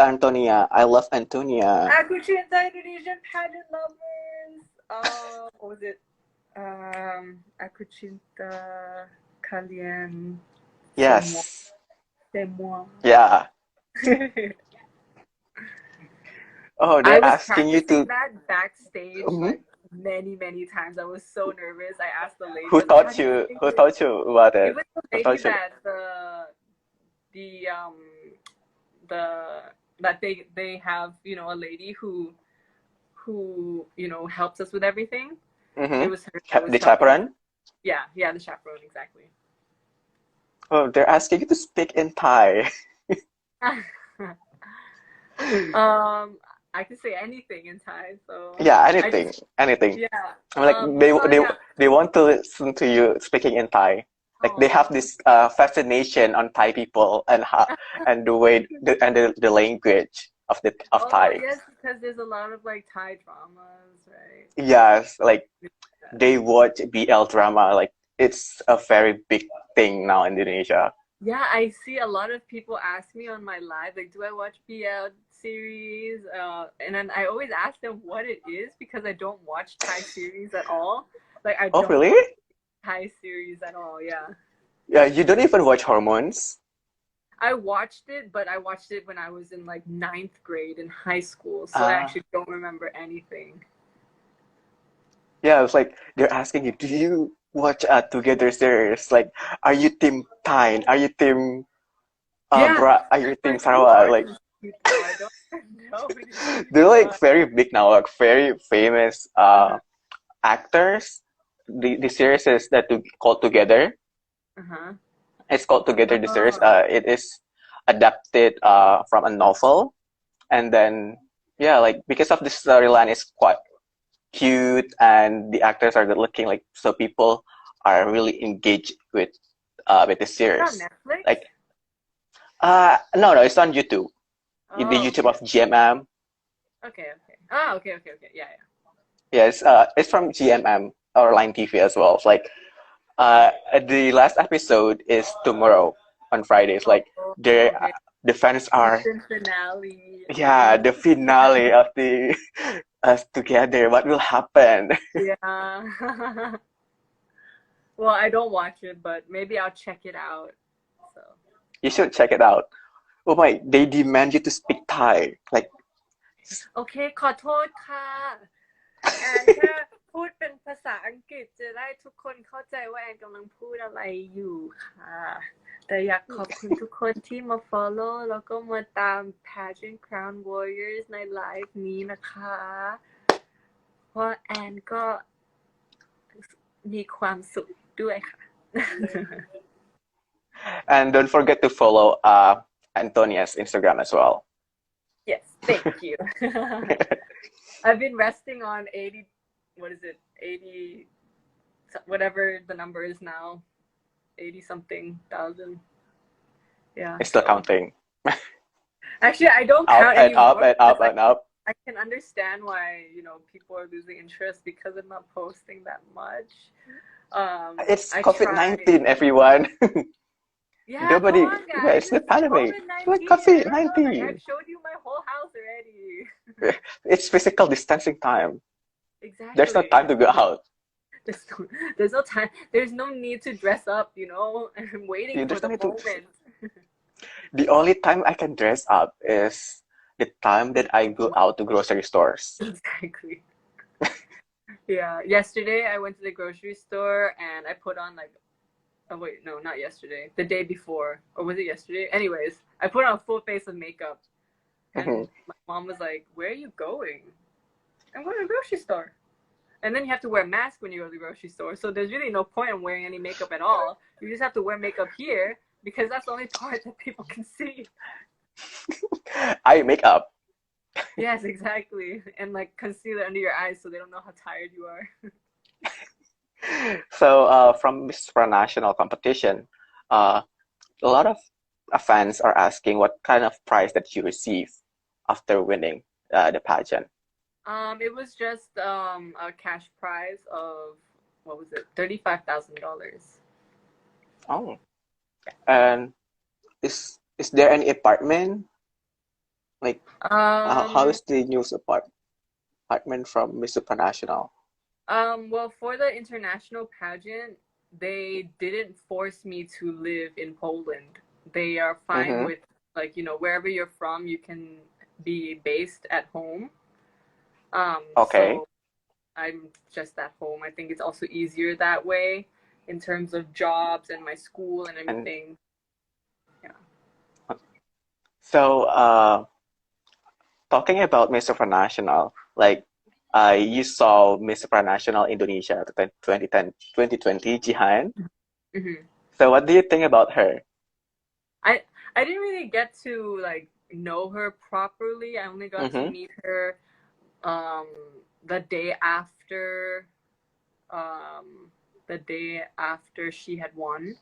cinta Antonia. I love Antonia. Aku cinta Indonesian pageant lovers. What was it? Aku cinta kalian semua. Yes. Semua. Yeah. Oh, I they're was asking you practicing to. that backstage Mhm. like many times. I was so nervous. I asked the lady, I Who was like, "How taught do you you? say Who this?" taught you about It it? was the Who lady taught you? that the the that they have, you know, a lady who you know helps us with everything. It Mm-hmm. was her that was The telling us. chaperone? Yeah, the chaperone, exactly. Oh, they're asking you to speak in Thai. um, I can say anything in Thai, so Yeah, I anything, just anything. yeah. I'm like they So they yeah. they want to listen to you speaking in Thai. Like they have Oh. this fascination on Thai people and how and the way the language of Oh Thai. yes, because there's a lot of like Thai dramas, right? Yes, like Yeah. they watch BL drama. Like it's a very big thing now in Indonesia. Yeah, I see a lot of people ask me on my live, like, do I watch BL series? And then I always ask them what it is because I don't watch Thai series at all. Like, I Oh, don't really? watch Thai series at all. Yeah, Yeah, you don't even watch Hormones? I watched it, but I watched it when I was in like ninth grade in high school, so I Ah, actually don't remember anything. yeah, it's like they're asking you, do you watch Together series? Like, are you team Thai? Are you team Yeah, Are you team like who Sarawak? are Like these people? I don't know who these they're people like are. very big now, like very famous Uh-huh. actors. The series is that to called Together. Uh-huh. It's called Together. The series. Oh. It is adapted from a novel, and then yeah, like because of the storyline is quite cute and the actors are good looking, like so people are really engaged with the Is it on series. Netflix? Like no, it's on YouTube. The Oh, YouTube okay. of GMM. Okay. Ah, okay. Yeah. Yeah, it's from GMM or Line TV as well. It's like the last episode is tomorrow on Fridays. Oh, Like they okay. the fans are Season finale. yeah the finale of the us together. What will happen? Yeah. Well, I don't watch it, but maybe I'll check it out. So. You should check it out. Oh my, they demand you to speak Thai. Like โอเคขอโทษค่ะแอนแค่พูดเป็นภาษาอังกฤษจะได้ทุกคนเข้าใจว่าแอนกำลังพูดอะไรอยู่ค่ะแต่อยากขอบคุณทุกคนที่มา follow แล้วก็มาตาม Pageant Crown Warriors ในไลฟ์นี้นะคะเพราะแอนก็มีความสุขด้วยค่ะ and don't forget to follow Antonia's Instagram as well. Yes, thank you. I've been resting on 80, what is it? 80, whatever the number is now. 80 something thousand. Yeah. It's still So counting. actually, I don't Up count and up anymore and up because and up. I can understand why, you know, people are losing interest because I'm not posting that much. It's I try. COVID-19, everyone. Yeah, come Nobody, on, yeah, guys. it's the It's pandemic. It's like COVID-19. I don't know. Like, COVID-19. I've showed you my whole house already. It's physical distancing time. There's no Exactly. time to go out. There's no time. There's no need to dress up, you know. I'm waiting for There's no the need to. moment. The only time I can dress up is the time that I go out to grocery stores. Exactly. Yeah. Yesterday I went to the grocery store and I put on like, oh wait, no, not yesterday. The day before, or was it yesterday? Anyways, I put on a full face of makeup, and my mom was like, "Where are you going?" I'm going to the grocery store. And then you have to wear a mask when you go to the grocery store. So there's really no point in wearing any makeup at all. You just have to wear makeup here because that's the only part that people can see. I make up. Yes, exactly. And like concealer under your eyes so they don't know how tired you are. So from Miss Supranational competition, uh, a lot of fans are asking what kind of prize that you receive after winning the pageant. It was just a cash prize of what was it? $35,000. Oh, and is there any apartment? Like How Um, is the news apartment from Miss Supranational? well, for the international pageant, they didn't force me to live in Poland. They are fine Mm-hmm. with, like, wherever you're from, you can be based at home. Okay. So I'm just at home. I think it's also easier that way in terms of jobs and my school and And everything. Yeah. so, talking about Miss Supranational, like, you saw Miss Supranational Indonesia 2010, 2020, Jihan. Hmm. So, what do you think about her? I I didn't really get to like know her properly. I only got to Mm-hmm. meet her um the day after um the day after she had won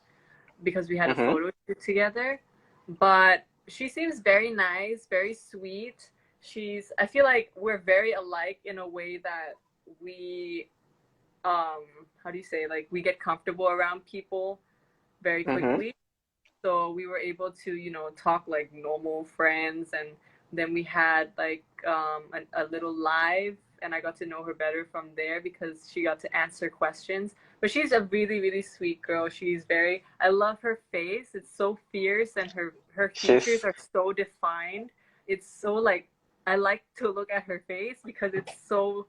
because we had a Mm-hmm. photo shoot together. But she seems very nice, very sweet. I feel like we're very alike in a way that we um how do you say, like, we get comfortable around people very Mm-hmm. quickly. So we were able to talk like normal friends, and then we had like a little live, and I got to know her better from there because she got to answer questions. But she's a really, really sweet girl. I love her face. It's so fierce, and her features She's are so defined. It's so like, I like to look at her face because it's so,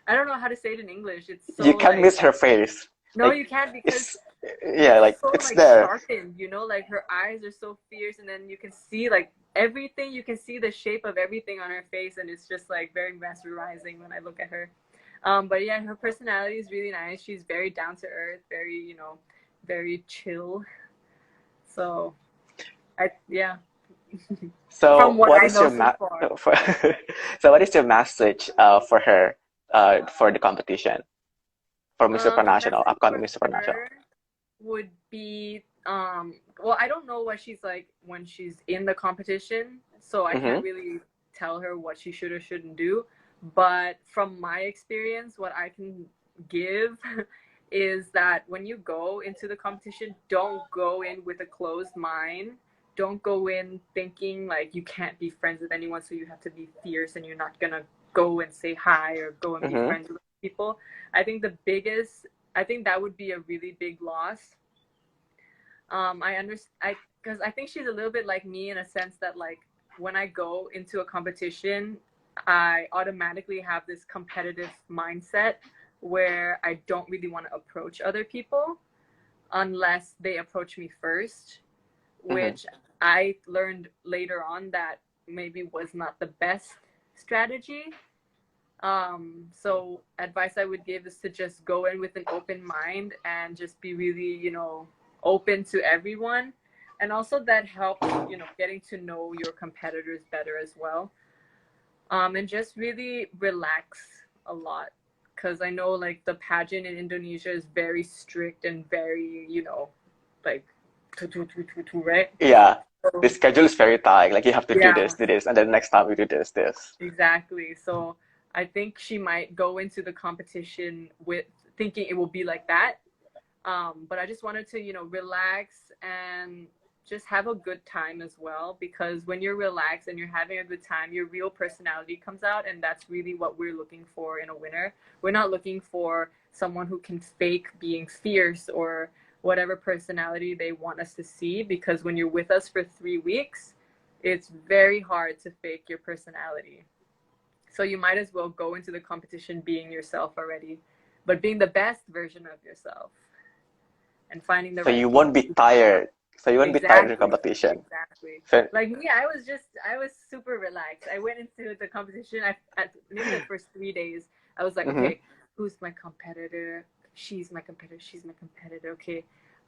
I don't know how to say it in English. It's You so can't like, miss her face. no, Like, you can't, because it's it's yeah, like so it's like there. sharpened, like her eyes are so fierce, and then you can see like everything. You can see the shape of everything on her face, and it's just like very mesmerizing when I look at her. But yeah, her personality is really nice. She's very down to earth, very very chill. So yeah, from So, what what I is know your so far. for, so what is your message for her for the competition for Miss The Supranational, message upcoming for Miss Supranational? her would be well, I don't know what she's like when she's in the competition, so I Mm-hmm. can't really tell her what she should or shouldn't do. But from my experience, what I can give is that when you go into the competition, don't go in with a closed mind. Don't go in thinking like you can't be friends with anyone, so you have to be fierce and you're not gonna go and say hi or go and be Mm-hmm. friends with people. I think the biggest I think that would be a really big loss. I understand. Because I think she's a little bit like me in a sense that, like, when I go into a competition, I automatically have this competitive mindset where I don't really want to approach other people unless they approach me first, Mm-hmm. which I learned later on that maybe was not the best strategy. So advice I would give is to just go in with an open mind and just be really, open to everyone. And also that helps, getting to know your competitors better as well. And just really relax a lot. Because I know like the pageant in Indonesia is very strict and very, like, right? Yeah, the So, schedule is very tight. Like you have to yeah. do this, and then next time we do this. Exactly. So I think she might go into the competition with thinking it will be like that. But I just wanted to, relax and just have a good time as well. Because when you're relaxed and you're having a good time, your real personality comes out. And that's really what we're looking for in a winner. We're not looking for someone who can fake being fierce or whatever personality they want us to see. Because when you're with us for 3 weeks, it's very hard to fake your personality. So you might as well go into the competition being yourself already, but being the best version of yourself and finding the So right you people. won't be tired. So you won't be tired in the Exactly. competition. Exactly. So, Like me, I was super relaxed. I went into the competition. At maybe the first 3 days, I was like, mm-hmm. okay, who's my competitor? She's my competitor. She's my competitor. Okay,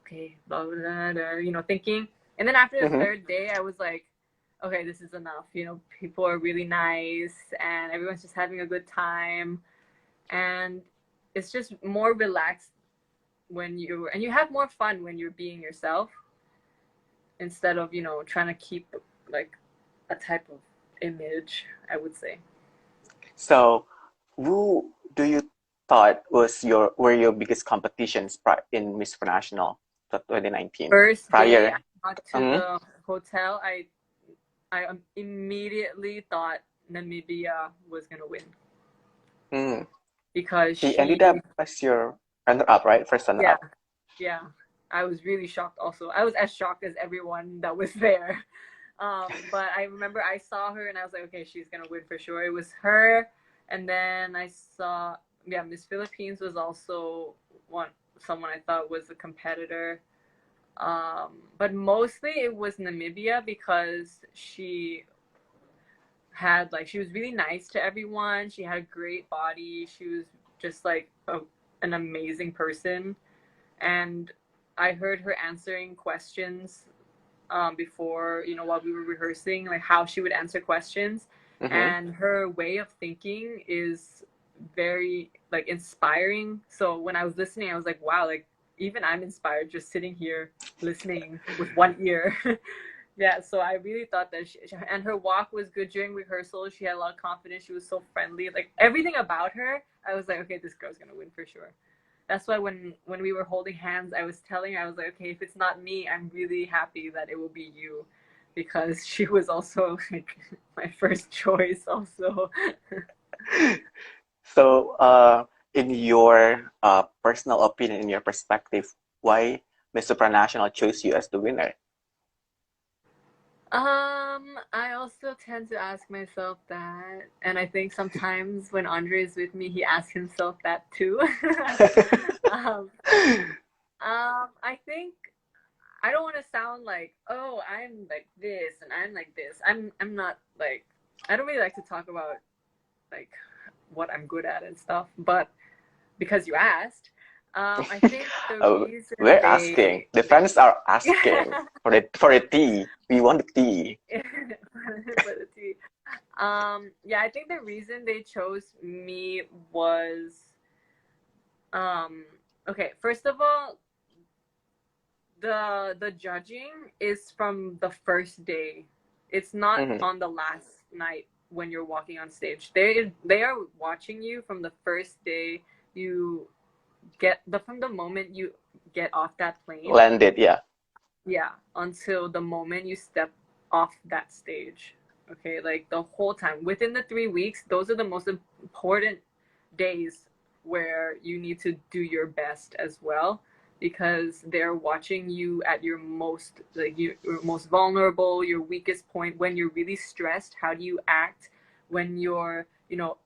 okay, blah blah blah, blah, thinking. And then after the Mm-hmm. third day, I was like, okay, this is enough. People are really nice, and everyone's just having a good time, and it's just more relaxed and you have more fun when you're being yourself instead of trying to keep like a type of image, I would say. So, who do you thought were your biggest competitions in Miss International 2019? First day I Prior. got to Mm-hmm. the hotel, I immediately thought Namibia was gonna win Mm. because She ended up as your runner-up, right? First yeah, runner-up. yeah. I was really shocked also. I was as shocked as everyone that was there. But I remember I saw her and I was like, okay, she's gonna win for sure. It was her, and then I saw, yeah, Miss Philippines was also someone I thought was a competitor. But mostly it was Namibia because she was really nice to everyone. She had a great body. She was just like an amazing person. And I heard her answering questions before, while we were rehearsing, like how she would answer questions. Mm-hmm. And her way of thinking is very like inspiring. So when I was listening, I was like, wow, like even I'm inspired just sitting here listening with one ear. Yeah, so I really thought that and her walk was good during rehearsal. She had a lot of confidence. She was so friendly. Like everything about her, I was like, okay, this girl's gonna win for sure. That's why when we were holding hands, I was telling her, I was like, okay, if it's not me, I'm really happy that it will be you, because she was also like my first choice also. So, in your personal opinion, in your perspective, why Miss Supranational chose you as the winner? I also tend to ask myself that, and I think sometimes when Andre is with me, he asks himself that too. um, I think I don't want to sound like, oh, I'm like this and I'm like this. I'm not like, I don't really like to talk about like what I'm good at and stuff, but because you asked, I think the Uh, reason we're asking. The they fans are asking for the tea. We want the tea. for the tea. Yeah, I think the reason they chose me was um okay, first of all, the judging is from the first day. It's not Mm-hmm. on the last night when you're walking on stage. They are watching you from the first day you from the moment you get off that plane, Landed, yeah. yeah, until the moment you step off that stage. Okay, like the whole time within the 3 weeks, those are the most important days where you need to do your best as well, because they're watching you at your most like your most vulnerable, your weakest point, when you're really stressed. How do you act when you're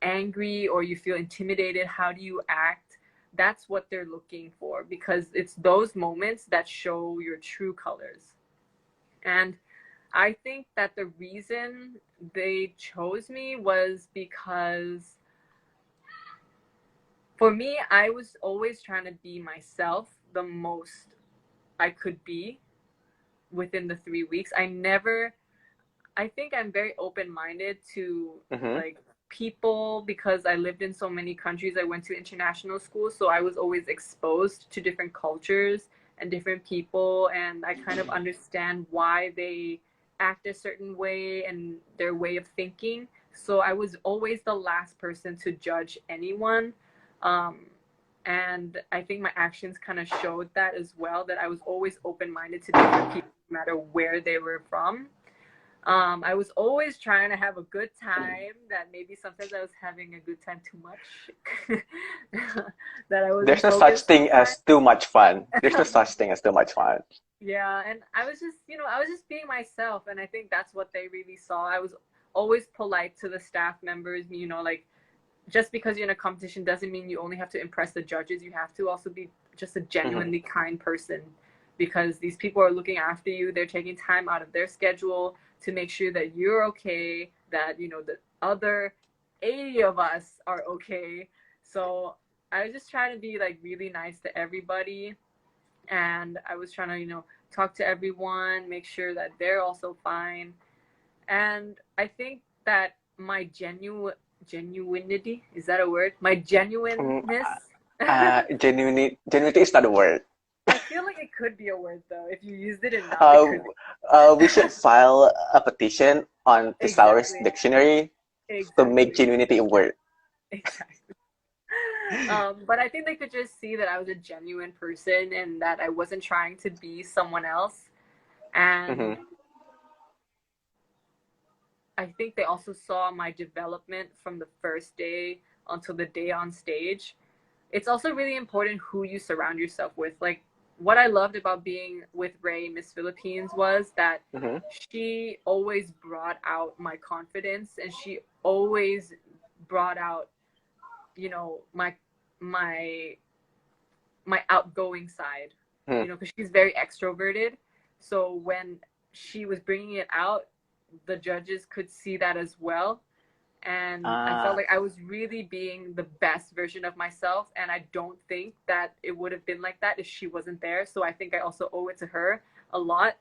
angry or you feel intimidated? How do you act? That's what they're looking for, because it's those moments that show your true colors. And I think that the reason they chose me was because for me, I was always trying to be myself the most I could be within the 3 weeks. I think I'm very open minded to Mm-hmm. like people, because I lived in so many countries. I went to international school, so I was always exposed to different cultures and different people, and I kind of understand why they act a certain way and their way of thinking. So I was always the last person to judge anyone. Um, and I think my actions kind of showed that as well, that I was always open minded to different people, no matter where they were from. I was always trying to have a good time. That maybe sometimes I was having a good time too much. That I There's wasn't no such focused thing sometimes. as too much fun. There's no such thing as too much fun. Yeah, and I was just, I was just being myself, and I think that's what they really saw. I was always polite to the staff members. Like, just because you're in a competition doesn't mean you only have to impress the judges. You have to also be just a Mm-hmm. genuinely kind person, because these people are looking after you. They're taking time out of their schedule to make sure that you're okay, that the other 80 of us are okay. So I was just trying to be like really nice to everybody, and I was trying to talk to everyone, make sure that they're also fine. And I think that my genuinity, is that a word? My Mm, genuineness. I genuinity is not a word. feel like it could be a word though. If you used it enough, it Uh, could be. we should file a petition on Thesaurus Exactly. Dictionary to make Exactly. genuinity a word. Exactly. But I think they could just see that I was a genuine person and that I wasn't trying to be someone else. And Mm-hmm. I think they also saw my development from the first day until the day on stage. It's also really important who you surround yourself with. Like, what I loved about being with Ray, Miss Philippines, was that Mm-hmm. she always brought out my confidence, and she always brought out, you know, my my outgoing side, Mm-hmm. you know, because she's very extroverted. So when she was bringing it out, the judges could see that as well. And I felt Ah. like I was really being the best version of myself. And I don't think that it would have been like that if she wasn't there. So I think I also owe it to her a lot.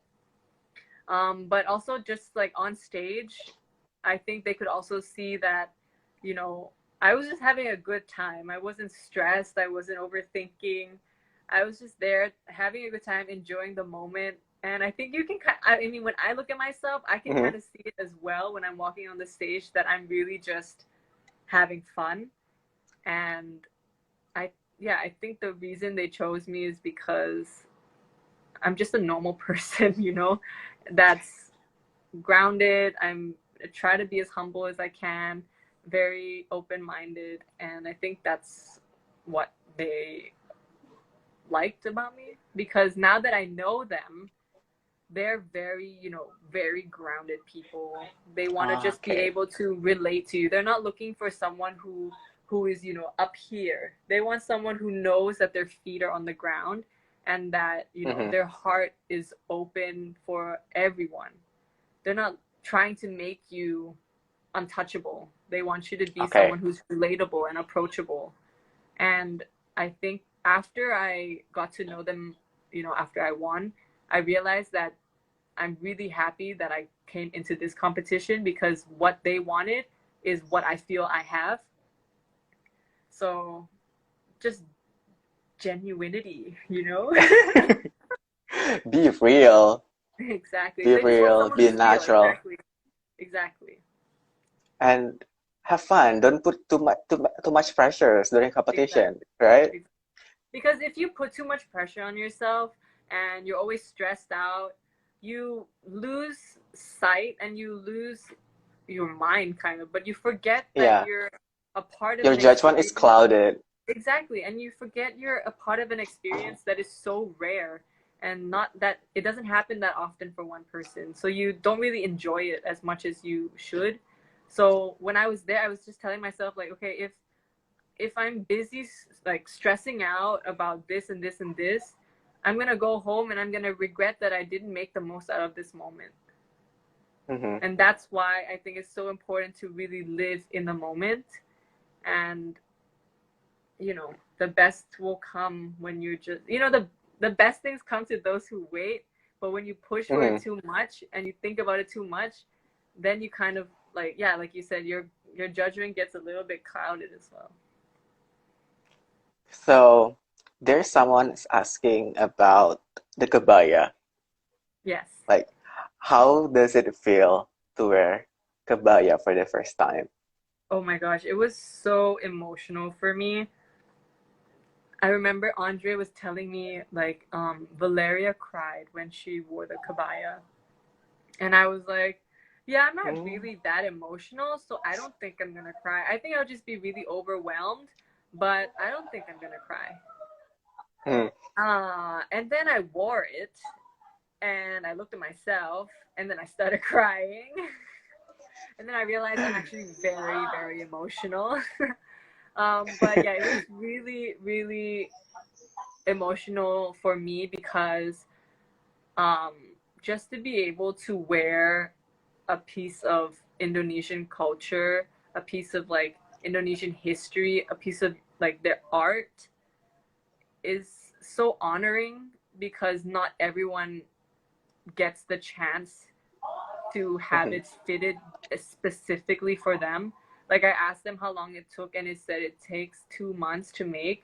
But also just like on stage, I think they could also see that, you know, I was just having a good time. I wasn't stressed. I wasn't overthinking. I was just there having a good time, enjoying the moment. And I think you can, I mean, when I look at myself, I can Mm-hmm. kind of see it as well when I'm walking on the stage, that I'm really just having fun. And I, yeah, I think the reason they chose me is because I'm just a normal person, you know, that's grounded. I try to be as humble as I can, very open-minded, and I think that's what they liked about me, because now that I know them, they're very, you know, very grounded people. They want to Ah, just be okay. able to relate to you. They're not looking for someone who is, you know, up here. They want someone who knows that their feet are on the ground, and that, you know, Mm-hmm. their heart is open for everyone. They're not trying to make you untouchable. They want you to be Okay. someone who's relatable and approachable. And I think after I got to know them, you know, after I won, I realized that I'm really happy that I came into this competition, because what they wanted is what I feel I have. So just genuinity, you know? Be real. Exactly. Be They just want real. someone Be who's real. natural. Exactly. Exactly. And have fun. Don't put too much pressures during Exactly. competition, right? Because if you put too much pressure on yourself and you're always stressed out, you lose sight and you lose your mind, kind of, but you forget that Yeah. you're a part of Your an judgment is experience. clouded. Exactly. And you forget you're a part of an experience that is so rare, and not that it doesn't happen that often for one person. So you don't really enjoy it as much as you should. So when I was there, I was just telling myself, like, okay, if I'm busy, like, stressing out about this and this and this, I'm gonna go home and I'm gonna regret that I didn't make the most out of this moment. Mm-hmm. And that's why I think it's so important to really live in the moment. And, you know, the best will come when you're just, you know, the best things come to those who wait. But when you push for it Mm-hmm. too much and you think about it too much, then you kind of, like, yeah, like you said, your judgment gets a little bit clouded as well. So there's someone is asking about the kabaya. Yes. Like, how does it feel to wear kabaya for the first time? Oh my gosh, it was so emotional for me. I remember Andre was telling me, like, Valeria cried when she wore the kabaya. And I was like, yeah, I'm not Mm. really that emotional, so I don't think I'm gonna cry. I think I'll just be really overwhelmed, but I don't think I'm gonna cry. Mm. And then I wore it, and I looked at myself, and then I started crying. And then I realized I'm actually very, very emotional. But yeah, it was really, really emotional for me, because um, just to be able to wear a piece of Indonesian culture, a piece of, like, Indonesian history, a piece of, like, their art, is so honoring, because not everyone gets the chance to have Mhm. it fitted specifically for them. Like, I asked them how long it took, and it said it takes 2 months to make,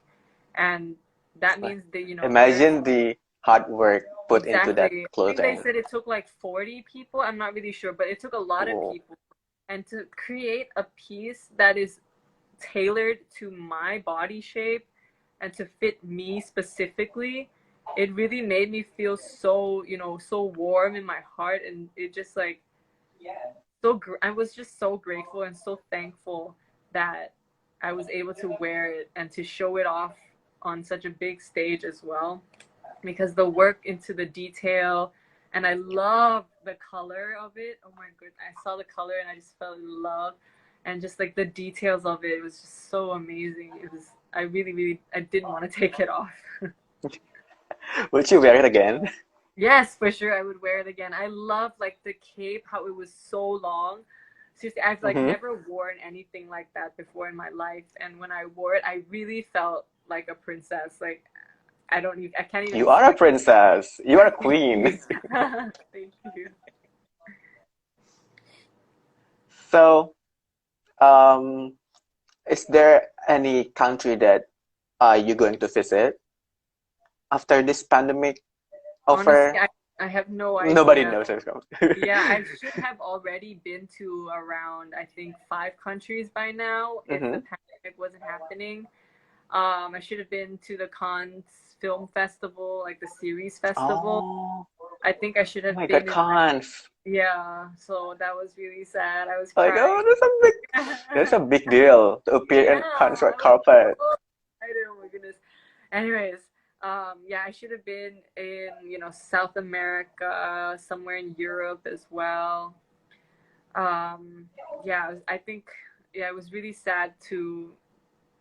and It's that like, means that, you know, there's imagine the hard work put into that exactly. I think they clothing. said it took like 40 people. I'm not really sure, but it took a lot of Oh. people. And to create a piece that is tailored to my body shape and to fit me specifically, it really made me feel so, you know, so warm in my heart. And it just, like, I was just so grateful and so thankful that I was able to wear it and to show it off on such a big stage as well, because the work into the detail, and I love the color of it. Oh my goodness, I saw the color and I just fell in love, and just like the details of it was just so amazing. It was, I really, really, I didn't want to take it off. Would you wear it again? Yes, for sure, I would wear it again. I love like the cape, how it was so long. Seriously, I've like Mm-hmm. never worn anything like that before in my life, and when I wore it, I really felt like a princess. Like I can't even You are a explain. princess. You are a Thank queen. you. Thank you. So, um, is there any country that you're going to visit after this pandemic Honestly, over? I have no Nobody idea. knows what's coming. Yeah, I should have already been to around, I think, 5 countries by now if the Mm-hmm. pandemic wasn't happening. I should have been to the Cannes Film Festival, like the series festival. Oh, I think I should oh have my God, been in that. cons. Yeah, so that was really sad. I was Like, crying. oh, that's a big deal to appear Yeah, in Cannes red I was carpet. so excited. Oh my goodness. Anyways, yeah, I should have been in, South America, somewhere in Europe as well. Um, yeah, I think, yeah, it was really sad to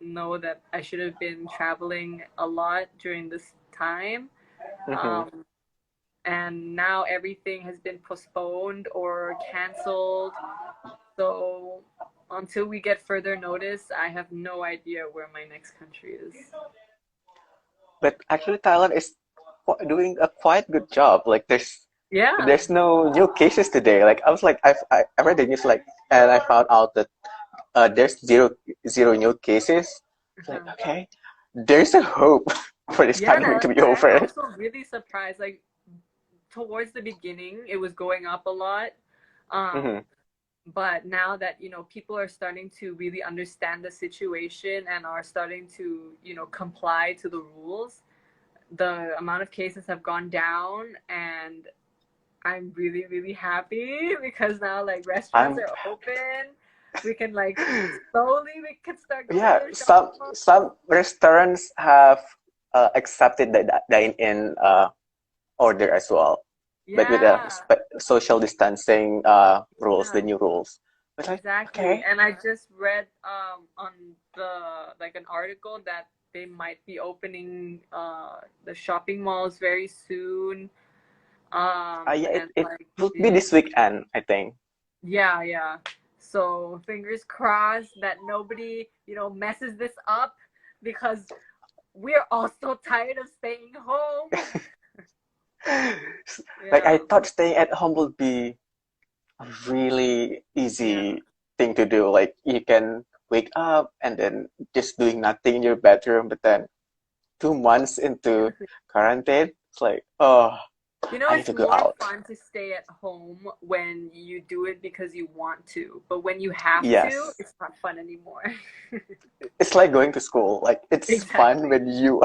know that I should have been traveling a lot during this time. Mm-hmm. Um, and now everything has been postponed or canceled. So until we get further notice, I have no idea where my next country is. But actually, Thailand is doing a quite good job. Like, Yeah. there's no new cases today. Like, I was like, I read the news, like, and I found out that there's zero new cases. It's like, Uh-huh. okay, there's a hope for this Yeah, pandemic to be I'm over. also really surprised. Like towards the beginning, it was going up a lot. Um, Mm-hmm. but now that, people are starting to really understand the situation and are starting to, comply to the rules, the amount of cases have gone down, and I'm really, really happy because now like restaurants I'm are open. We can like slowly we can start going to Yeah, the shopping mall. some restaurants have accepted the dine-in order as well, but with the Yeah, social distancing rules, the yeah, new rules. But like, exactly. okay, And I just read on the like an article that they might be opening the shopping malls very soon. yeah, And it like will be yeah, this weekend, I think. yeah, yeah. So fingers crossed that nobody, messes this up because we're all so tired of staying home. Like I Yeah, thought staying at home would be a really yeah. easy thing to do. Like you can wake up and then just doing nothing in your bedroom, but then 2 months into quarantine, it's like, oh, I need It's to go more out. fun to stay at home when you do it because you want to, but when you have to, Yes, it's not fun anymore. it's like going to school. Like it's fun Exactly. when you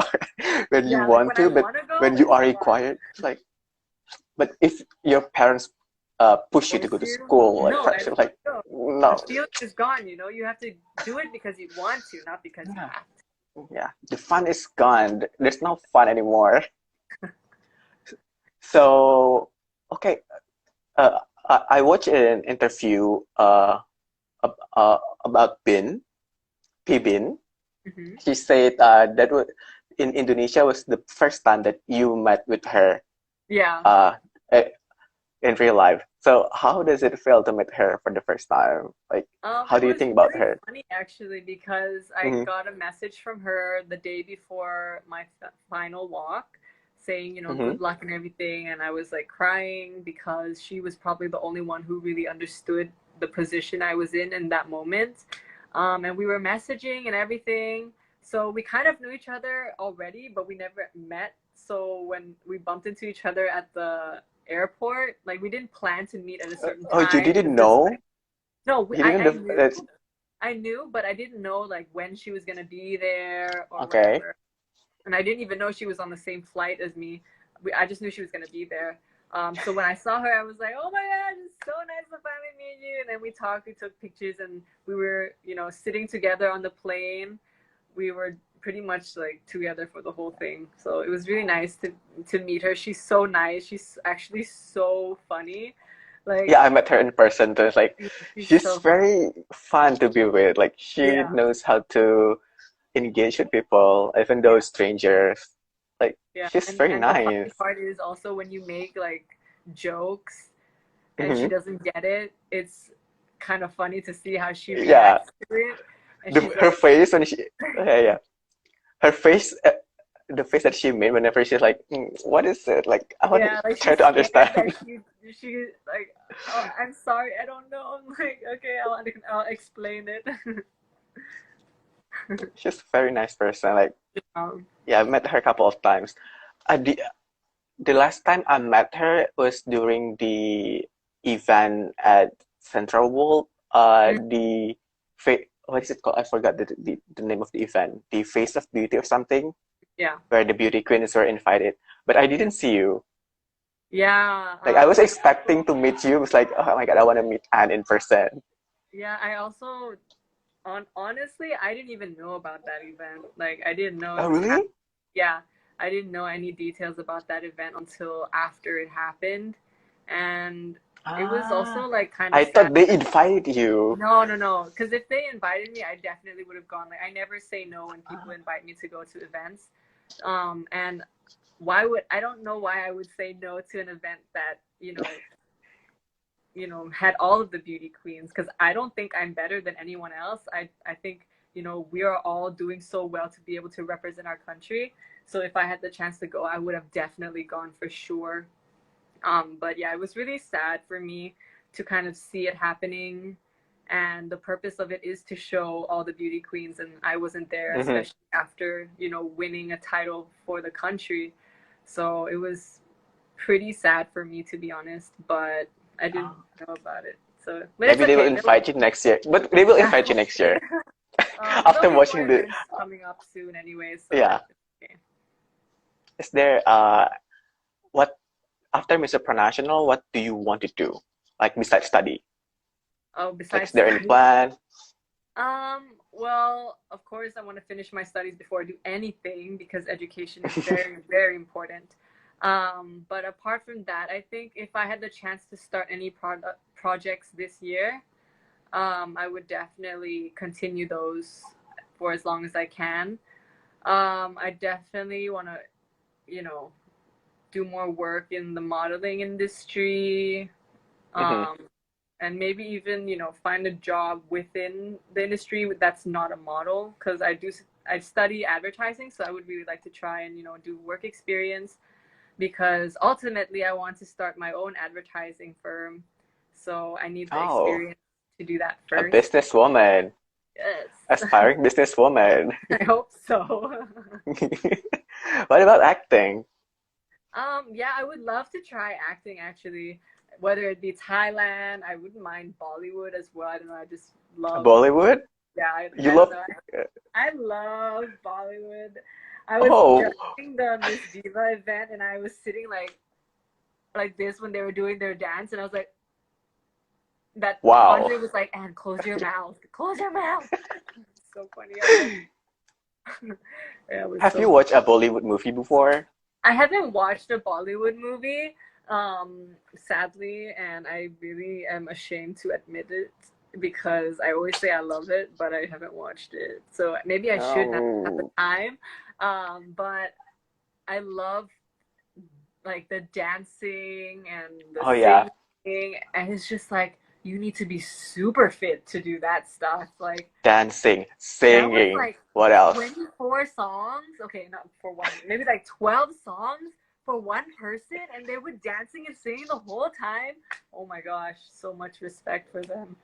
when you Yeah, like want when I to, but want to go, when you it's are fun. required, it's like. But if your parents push you to Force go to you? school, like No, pressure, that's like no. The no, feeling is gone. You have to do it because you want to, not because you yeah, have yeah, the fun is gone. There's no fun anymore. So okay, I watched an interview about Bin. to. Hmm. She said that was in Indonesia was the first time that you met with her Yeah. uh, eh, in real life. So how does it feel to meet her for the first time? Like, how It do you was think about really her? funny actually because I Mm-hmm, got a message from her the day before my final walk saying, mm-hmm, good luck and everything. And I was like crying because she was probably the only one who really understood the position I was in that moment. And we were messaging and everything. So we kind of knew each other already, but we never met. So when we bumped into each other at the airport, like we didn't plan to meet at a certain oh, you time. It didn't was just like, know? no, You didn't know that's I knew, but I didn't know like when she was gonna be there or okay. whatever. And I didn't even know she was on the same flight as me. I just knew she was gonna be there. So when I saw her, I was like, oh my God, it's so nice to finally meet you. And then we talked, we took pictures, and we were, sitting together on the plane. We were pretty much like together for the whole thing. So it was really nice to meet her. She's so nice. She's actually so funny. Yeah, Like, I met her in person. So it's like she's she's so funny. very fun to be with. Like she Yeah. knows how to engage with people, even though Yeah. strangers. Like Yeah. she's And very the funny nice. part is also when you make like jokes and she Hmm. doesn't get it, it's kind of funny to see how she Yeah, reacts to it. And she's her like, face when she, yeah, her face, the face that she made whenever she's like, "What is it?" Like I want to yeah, like try she's to scared that understand. she like, oh, I'm sorry, I don't know. I'm like, okay, I'll explain it. She's a very nice person. Like um, yeah, I've met her a couple of times. The last time I met her was during the event at Central World. The what is it called? I forgot the name of the event. The Face of Beauty or something, yeah, where the beauty queens were invited. But I didn't see you. yeah. Like I was I expecting also, to meet you. It was like, oh my God, I want to meet Anne in person. yeah, I also honestly, I didn't even know about that event. Like, I didn't know Oh it was happening. really? Yeah, I didn't know any details about that event until after it happened, and it was also Ah, like kind of I sad. thought they invited you. No, no, no. Because if they invited me, I definitely would have gone. Like, I never say no when people invite me to go to events. And why would I don't know why I would say no to an event that had all of the beauty queens, because I don't think I'm better than anyone else. I think we are all doing so well to be able to represent our country. So if I had the chance to go, I would have definitely gone for sure. But yeah, it was really sad for me to kind of see it happening. And the purpose of it is to show all the beauty queens, and I wasn't there, Hmm. especially after, winning a title for the country. So it was pretty sad for me, to be honest, but I didn't know about it. So, but it's Maybe they will okay. invite you next year. But they will Yeah, invite you next hopefully. year There'll after be more watching the. events coming up soon anyway, so Yeah. it's okay. Is there what after Miss Supranational, what do you want to do? Like besides study? Oh, Like is besides there any study. plan? Well, of course, I want to finish my studies before I do anything because education is very, very important. But apart from that, I think if I had the chance to start any projects this year, I would definitely continue those for as long as I can. I definitely want to, you know, do more work in the modeling industry. Hmm. Um, and maybe even find a job within the industry that's not a model, because I study advertising, so I would really like to try and do work experience, because ultimately I want to start my own advertising firm, so I need the Oh, experience to do that a first. businesswoman, Yes. aspiring businesswoman. I hope so. What about acting? Yeah, I would love to try acting actually, whether it be Thailand. I wouldn't mind Bollywood as well. I don't know, I just love, Bollywood? yeah, You I don't love? know. I love Bollywood. I was Oh, judging the Miss Diva event, and I was sitting like this when they were doing their dance, and I was like, that wow. Andre was like, "And close your mouth, close your mouth." So funny. I was like, yeah, it was Have you so. watched a Bollywood movie before? I haven't watched a Bollywood movie, sadly, and I really am ashamed to admit it because I always say I love it, but I haven't watched it. So maybe I should now at the Oh, time. But I love like the dancing and the oh yeah, singing, and it's just like you need to be super fit to do that stuff. Like, dancing, that was singing. like What else? 24 songs. Okay, not for one, maybe like 12 songs for one person, and they were dancing and singing the whole time. Oh my gosh, so much respect for them.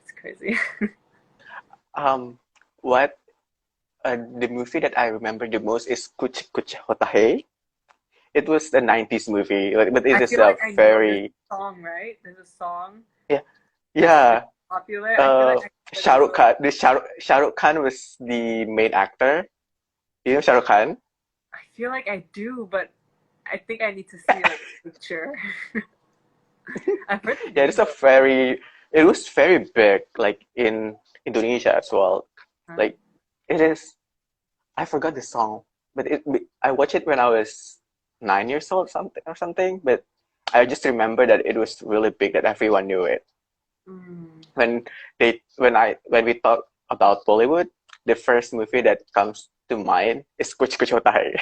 It's crazy. Um, what the movie that I remember the most is Kuch Kuch Hota Hai. It was the 90s movie, but it I is feel a like I know there's very a song, right? There's a song yeah that's pretty yeah. popular. I feel like I know what Shah it Rukh was. Khan. Shah Rukh Khan was the main actor. You know Shah Rukh Khan? I feel like I do, but I think I need to see like a picture. I've heard the Yeah, it's name a though. very, it was very big, like in Indonesia as well. Huh? Like it is, I forgot the song, but I watched it when I was 9 years old, something. But I just remember that it was really big, that everyone knew it. Mm. When when we talk about Bollywood, the first movie that comes to mind is Kuch Kuch Hota Hai.